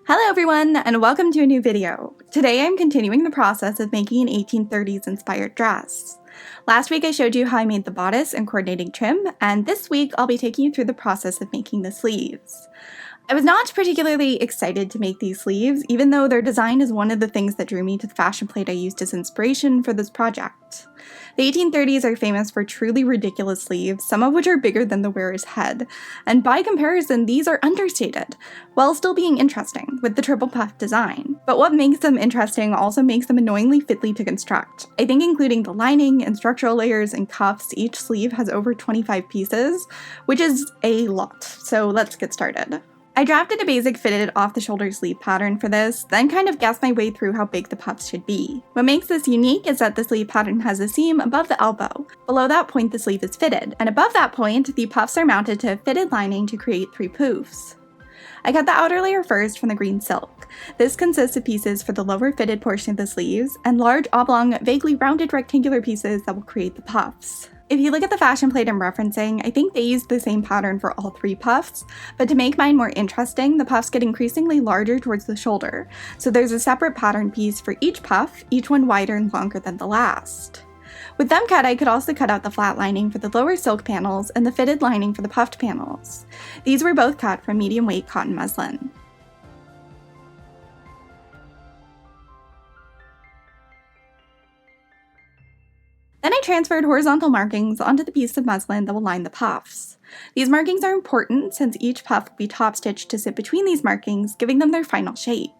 Hello everyone, and welcome to a new video. Today I'm continuing the process of making an 1830s inspired dress. Last week I showed you how I made the bodice and coordinating trim, and this week I'll be taking you through the process of making the sleeves. I was not particularly excited to make these sleeves, even though their design is one of the things that drew me to the fashion plate I used as inspiration for this project. The 1830s are famous for truly ridiculous sleeves, some of which are bigger than the wearer's head, and by comparison these are understated, while still being interesting, with the triple puff design. But what makes them interesting also makes them annoyingly fiddly to construct. I think including the lining and structural layers and cuffs, each sleeve has over 25 pieces, which is a lot, so let's get started. I drafted a basic fitted off-the-shoulder sleeve pattern for this, then kind of guessed my way through how big the puffs should be. What makes this unique is that the sleeve pattern has a seam above the elbow. Below that point the sleeve is fitted, and above that point the puffs are mounted to a fitted lining to create 3 poofs. I cut the outer layer first from the green silk. This consists of pieces for the lower fitted portion of the sleeves, and large oblong, vaguely rounded rectangular pieces that will create the puffs. If you look at the fashion plate I'm referencing, I think they used the same pattern for all 3 puffs, but to make mine more interesting, the puffs get increasingly larger towards the shoulder, so there's a separate pattern piece for each puff, each one wider and longer than the last. With them cut, I could also cut out the flat lining for the lower silk panels and the fitted lining for the puffed panels. These were both cut from medium weight cotton muslin. Then I transferred horizontal markings onto the piece of muslin that will line the puffs. These markings are important since each puff will be top stitched to sit between these markings, giving them their final shape.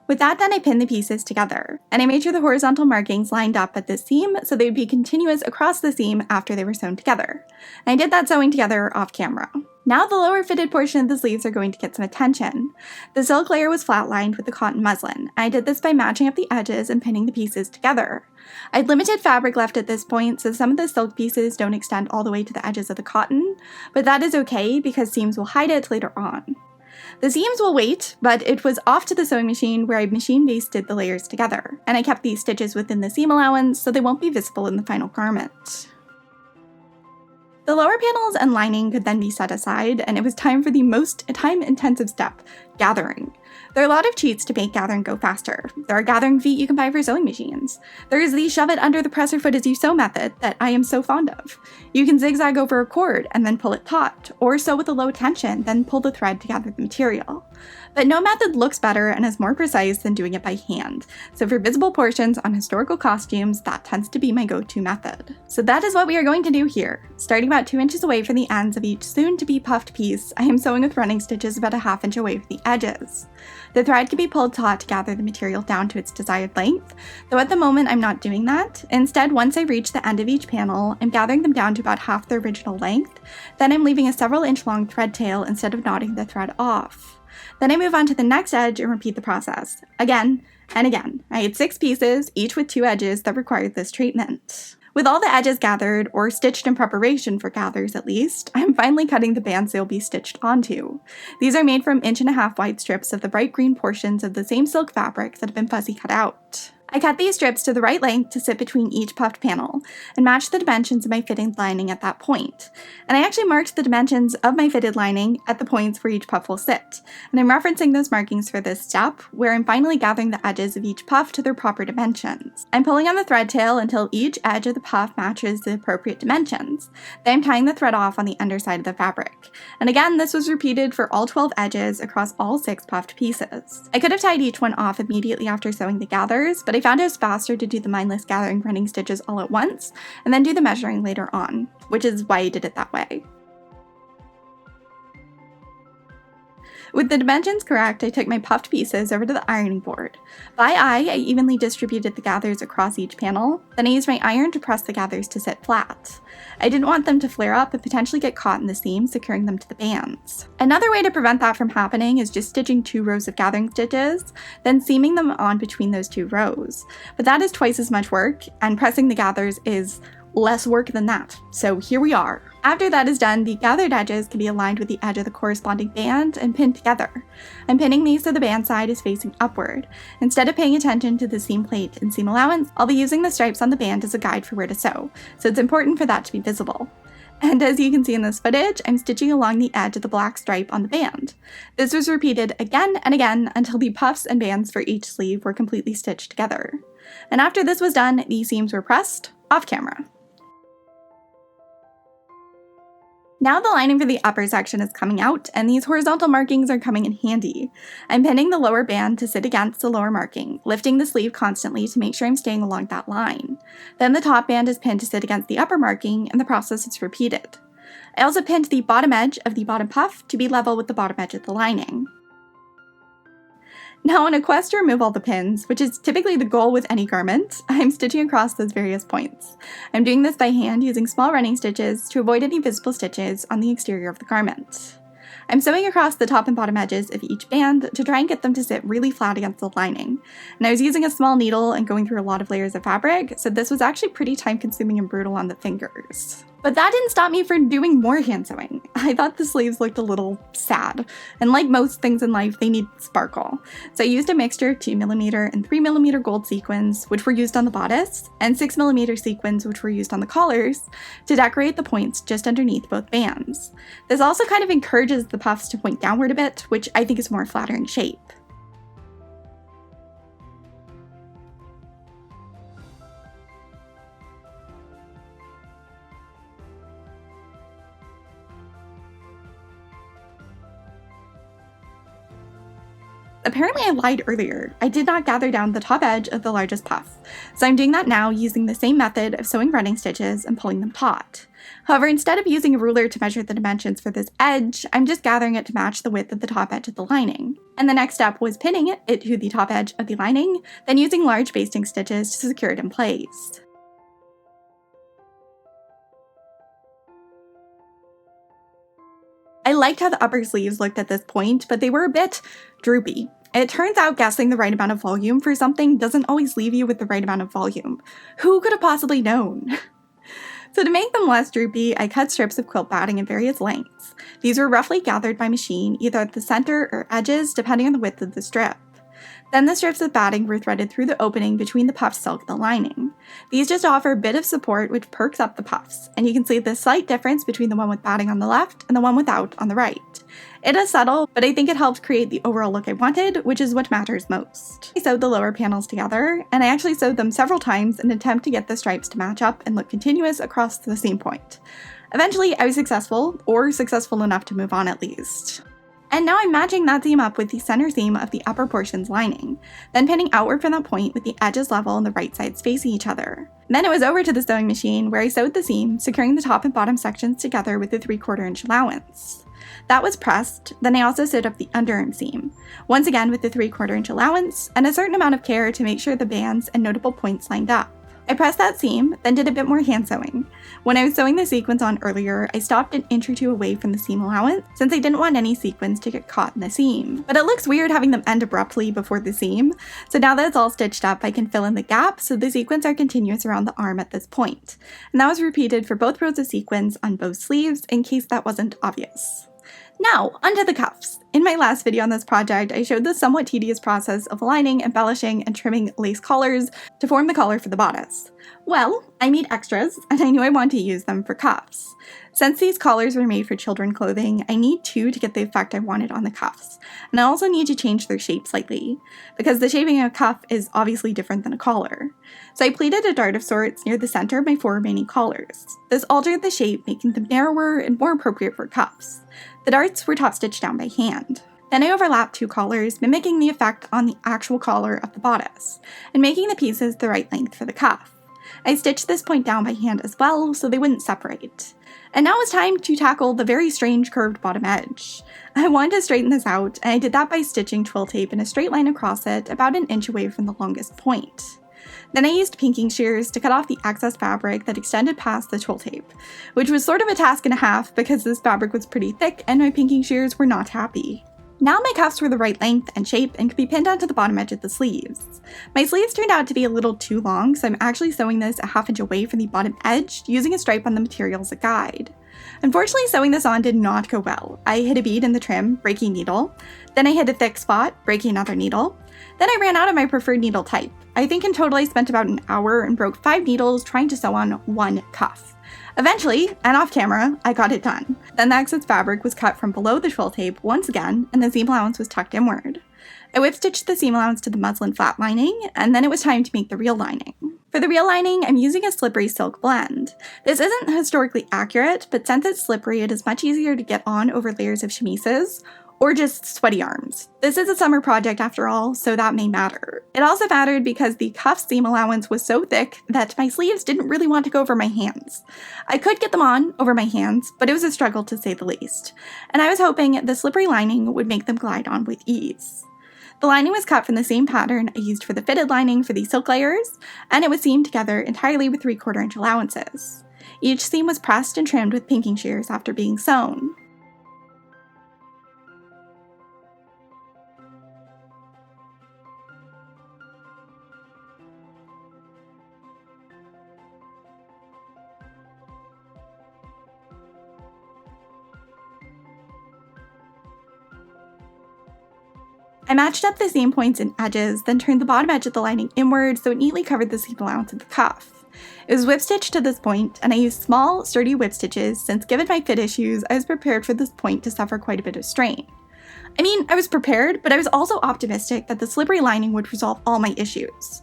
With that done, I pinned the pieces together, and I made sure the horizontal markings lined up at this seam so they would be continuous across the seam after they were sewn together. And I did that sewing together off camera. Now the lower fitted portion of the sleeves are going to get some attention. The silk layer was flat lined with the cotton muslin. I did this by matching up the edges and pinning the pieces together. I had limited fabric left at this point, so some of the silk pieces don't extend all the way to the edges of the cotton, but that is okay because seams will hide it later on. The seams will wait, but it was off to the sewing machine where I machine basted the layers together, and I kept these stitches within the seam allowance so they won't be visible in the final garment. The lower panels and lining could then be set aside, and it was time for the most time-intensive step, gathering. There are a lot of cheats to make gathering go faster. There are gathering feet you can buy for sewing machines. There is the shove it under the presser foot as you sew method that I am so fond of. You can zigzag over a cord and then pull it taut, or sew with a low tension, then pull the thread to gather the material. But no method looks better and is more precise than doing it by hand, so for visible portions on historical costumes, that tends to be my go-to method. So that is what we are going to do here. Starting about 2 inches away from the ends of each soon-to-be puffed piece, I am sewing with running stitches about a ½ inch away from the edges. The thread can be pulled taut to gather the material down to its desired length, though at the moment I'm not doing that. Instead, once I reach the end of each panel, I'm gathering them down to about half their original length, then I'm leaving a several inch long thread tail instead of knotting the thread off. Then I move on to the next edge and repeat the process, again and again. I had 6 pieces, each with 2 edges that required this treatment. With all the edges gathered, or stitched in preparation for gathers at least, I'm finally cutting the bands they'll be stitched onto. These are made from 1.5 inch wide strips of the bright green portions of the same silk fabric that have been fuzzy cut out. I cut these strips to the right length to sit between each puffed panel, and match the dimensions of my fitted lining at that point. And I actually marked the dimensions of my fitted lining at the points where each puff will sit, and I'm referencing those markings for this step, where I'm finally gathering the edges of each puff to their proper dimensions. I'm pulling on the thread tail until each edge of the puff matches the appropriate dimensions. Then I'm tying the thread off on the underside of the fabric. And again, this was repeated for all 12 edges across all 6 puffed pieces. I could have tied each one off immediately after sewing the gathers, but I found it was faster to do the mindless gathering running stitches all at once, and then do the measuring later on, which is why I did it that way. With the dimensions correct, I took my puffed pieces over to the ironing board. By eye, I evenly distributed the gathers across each panel, then I used my iron to press the gathers to sit flat. I didn't want them to flare up and potentially get caught in the seam, securing them to the bands. Another way to prevent that from happening is just stitching 2 rows of gathering stitches, then seaming them on between those 2 rows. But that is twice as much work, and pressing the gathers is less work than that, so here we are. After that is done, the gathered edges can be aligned with the edge of the corresponding band and pinned together. I'm pinning these so the band side is facing upward. Instead of paying attention to the seam plate and seam allowance, I'll be using the stripes on the band as a guide for where to sew, so it's important for that to be visible. And as you can see in this footage, I'm stitching along the edge of the black stripe on the band. This was repeated again and again until the puffs and bands for each sleeve were completely stitched together. And after this was done, the seams were pressed off camera. Now the lining for the upper section is coming out, and these horizontal markings are coming in handy. I'm pinning the lower band to sit against the lower marking, lifting the sleeve constantly to make sure I'm staying along that line. Then the top band is pinned to sit against the upper marking, and the process is repeated. I also pinned the bottom edge of the bottom puff to be level with the bottom edge of the lining. Now on a quest to remove all the pins, which is typically the goal with any garment, I'm stitching across those various points. I'm doing this by hand using small running stitches to avoid any visible stitches on the exterior of the garment. I'm sewing across the top and bottom edges of each band to try and get them to sit really flat against the lining. And I was using a small needle and going through a lot of layers of fabric, so this was actually pretty time consuming and brutal on the fingers. But that didn't stop me from doing more hand sewing. I thought the sleeves looked a little sad, and like most things in life, they need sparkle. So I used a mixture of 2mm and 3mm gold sequins, which were used on the bodice, and 6mm sequins, which were used on the collars, to decorate the points just underneath both bands. This also kind of encourages the puffs to point downward a bit, which I think is a more flattering shape. Apparently I lied earlier. I did not gather down the top edge of the largest puff, so I'm doing that now using the same method of sewing running stitches and pulling them taut. However, instead of using a ruler to measure the dimensions for this edge, I'm just gathering it to match the width of the top edge of the lining. And the next step was pinning it to the top edge of the lining, then using large basting stitches to secure it in place. I liked how the upper sleeves looked at this point, but they were a bit droopy. It turns out guessing the right amount of volume for something doesn't always leave you with the right amount of volume. Who could have possibly known? So to make them less droopy, I cut strips of quilt batting in various lengths. These were roughly gathered by machine, either at the center or edges, depending on the width of the strip. Then the strips of batting were threaded through the opening between the puff silk and the lining. These just offer a bit of support which perks up the puffs, and you can see the slight difference between the one with batting on the left and the one without on the right. It is subtle, but I think it helped create the overall look I wanted, which is what matters most. I sewed the lower panels together, and I actually sewed them several times in an attempt to get the stripes to match up and look continuous across the seam point. Eventually, I was successful, or successful enough to move on at least. And now I'm matching that seam up with the center seam of the upper portion's lining, then pinning outward from that point with the edges level and the right sides facing each other. Then it was over to the sewing machine where I sewed the seam, securing the top and bottom sections together with the 3/4 inch allowance. That was pressed, then I also sewed up the underarm seam, once again with the 3/4 inch allowance and a certain amount of care to make sure the bands and notable points lined up. I pressed that seam, then did a bit more hand sewing. When I was sewing the sequins on earlier, I stopped an inch or two away from the seam allowance since I didn't want any sequins to get caught in the seam. But it looks weird having them end abruptly before the seam, so now that it's all stitched up, I can fill in the gap so the sequins are continuous around the arm at this point. And that was repeated for both rows of sequins on both sleeves in case that wasn't obvious. Now, onto the cuffs. In my last video on this project, I showed the somewhat tedious process of lining, embellishing, and trimming lace collars to form the collar for the bodice. Well, I made extras, and I knew I wanted to use them for cuffs. Since these collars were made for children clothing, I need two to get the effect I wanted on the cuffs, and I also need to change their shape slightly, because the shaping of a cuff is obviously different than a collar. So I pleated a dart of sorts near the center of my 4 remaining collars. This altered the shape, making them narrower and more appropriate for cuffs. The darts were top stitched down by hand. Then I overlapped 2 collars, mimicking the effect on the actual collar of the bodice, and making the pieces the right length for the cuff. I stitched this point down by hand as well, so they wouldn't separate. And now it's time to tackle the very strange curved bottom edge. I wanted to straighten this out, and I did that by stitching twill tape in a straight line across it, about an inch away from the longest point. Then I used pinking shears to cut off the excess fabric that extended past the twill tape, which was sort of a task and a half because this fabric was pretty thick and my pinking shears were not happy. Now my cuffs were the right length and shape and could be pinned onto the bottom edge of the sleeves. My sleeves turned out to be a little too long, so I'm actually sewing this a half inch away from the bottom edge, using a stripe on the material as a guide. Unfortunately, sewing this on did not go well. I hit a bead in the trim, breaking needle. Then I hit a thick spot, breaking another needle. Then I ran out of my preferred needle type. I think in total I spent about an hour and broke 5 needles trying to sew on 1 cuff. Eventually, and off camera, I got it done. Then the excess fabric was cut from below the twill tape once again, and the seam allowance was tucked inward. I whip stitched the seam allowance to the muslin flat lining, and then it was time to make the real lining. For the real lining, I'm using a slippery silk blend. This isn't historically accurate, but since it's slippery, it is much easier to get on over layers of chemises, or just sweaty arms. This is a summer project after all, so that may matter. It also mattered because the cuff seam allowance was so thick that my sleeves didn't really want to go over my hands. I could get them on over my hands, but it was a struggle to say the least. And I was hoping the slippery lining would make them glide on with ease. The lining was cut from the same pattern I used for the fitted lining for the silk layers, and it was seamed together entirely with 3/4 inch allowances. Each seam was pressed and trimmed with pinking shears after being sewn. I matched up the seam points and edges, then turned the bottom edge of the lining inward so it neatly covered the seam allowance of the cuff. It was whip stitched to this point, and I used small, sturdy whip stitches since given my fit issues, I was prepared for this point to suffer quite a bit of strain. I mean, I was prepared, but I was also optimistic that the slippery lining would resolve all my issues.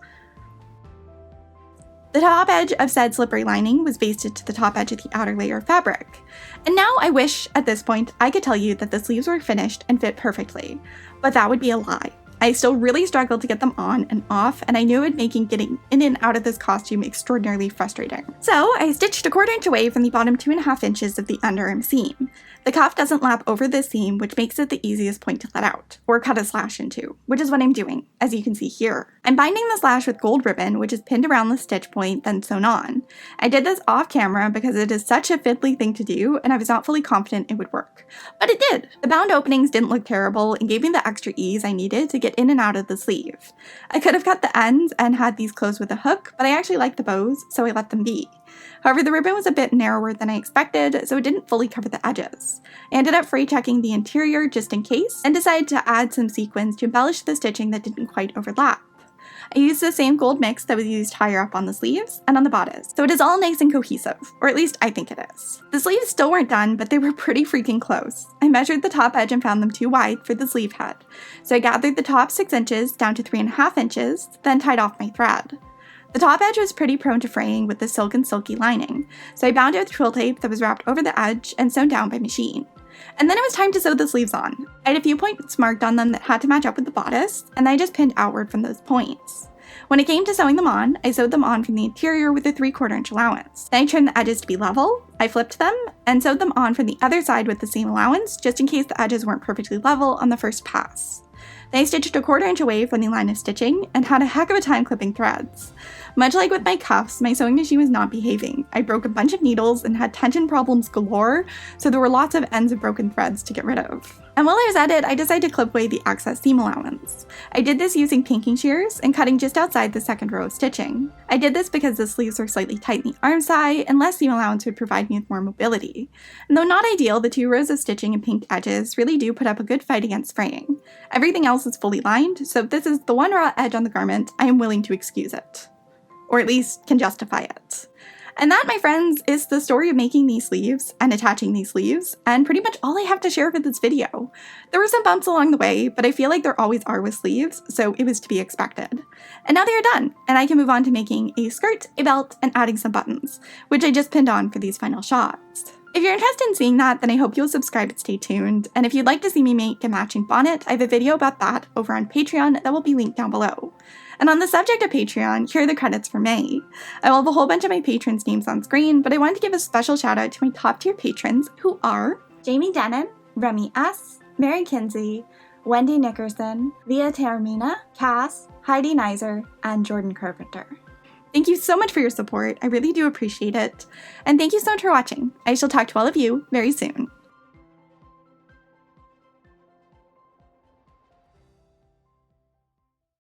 The top edge of said slippery lining was basted to the top edge of the outer layer of fabric. And now I wish, at this point, I could tell you that the sleeves were finished and fit perfectly, but that would be a lie. I still really struggled to get them on and off, and I knew it would make getting in and out of this costume extraordinarily frustrating. So I stitched 1/4 inch away from the bottom 2.5 inches of the underarm seam. The cuff doesn't lap over this seam, which makes it the easiest point to let out, or cut a slash into, which is what I'm doing, as you can see here. I'm binding the slash with gold ribbon, which is pinned around the stitch point, then sewn on. I did this off camera because it is such a fiddly thing to do, and I was not fully confident it would work. But it did! The bound openings didn't look terrible, and gave me the extra ease I needed to get in and out of the sleeve. I could have cut the ends and had these closed with a hook, but I actually liked the bows, so I let them be. However, the ribbon was a bit narrower than I expected, so it didn't fully cover the edges. I ended up free checking the interior just in case, and decided to add some sequins to embellish the stitching that didn't quite overlap. I used the same gold mix that was used higher up on the sleeves and on the bodice, so it is all nice and cohesive, or at least I think it is. The sleeves still weren't done, but they were pretty freaking close. I measured the top edge and found them too wide for the sleeve head, so I gathered the top 6 inches down to 3.5 inches, then tied off my thread. The top edge was pretty prone to fraying with the silk and silky lining, so I bound it with twill tape that was wrapped over the edge and sewn down by machine. And then it was time to sew the sleeves on. I had a few points marked on them that had to match up with the bodice, and I just pinned outward from those points. When it came to sewing them on, I sewed them on from the interior with a 3/4 inch allowance. Then I trimmed the edges to be level, I flipped them, and sewed them on from the other side with the same allowance, just in case the edges weren't perfectly level on the first pass. Then I stitched 1/4 inch away from the line of stitching, and had a heck of a time clipping threads. Much like with my cuffs, my sewing machine was not behaving. I broke a bunch of needles and had tension problems galore, so there were lots of ends of broken threads to get rid of. And while I was at it, I decided to clip away the excess seam allowance. I did this using pinking shears and cutting just outside the second row of stitching. I did this because the sleeves were slightly tight in the arm side, and less seam allowance would provide me with more mobility. And though not ideal, the 2 rows of stitching and pinked edges really do put up a good fight against fraying. Everything else is fully lined, so if this is the one raw edge on the garment, I am willing to excuse it. Or at least can justify it. And that, my friends, is the story of making these sleeves and attaching these sleeves, and pretty much all I have to share for this video. There were some bumps along the way, but I feel like there always are with sleeves, so it was to be expected. And now they are done, and I can move on to making a skirt, a belt, and adding some buttons, which I just pinned on for these final shots. If you're interested in seeing that, then I hope you'll subscribe and stay tuned, and if you'd like to see me make a matching bonnet, I have a video about that over on Patreon that will be linked down below. And on the subject of Patreon, here are the credits for May. I will have a whole bunch of my patrons' names on screen, but I wanted to give a special shout out to my top tier patrons, who are Jamie Denon, Remy S., Mary Kinsey, Wendy Nickerson, Leah Termina, Cass, Heidi Nizer, and Jordan Carpenter. Thank you so much for your support, I really do appreciate it, and thank you so much for watching. I shall talk to all of you very soon.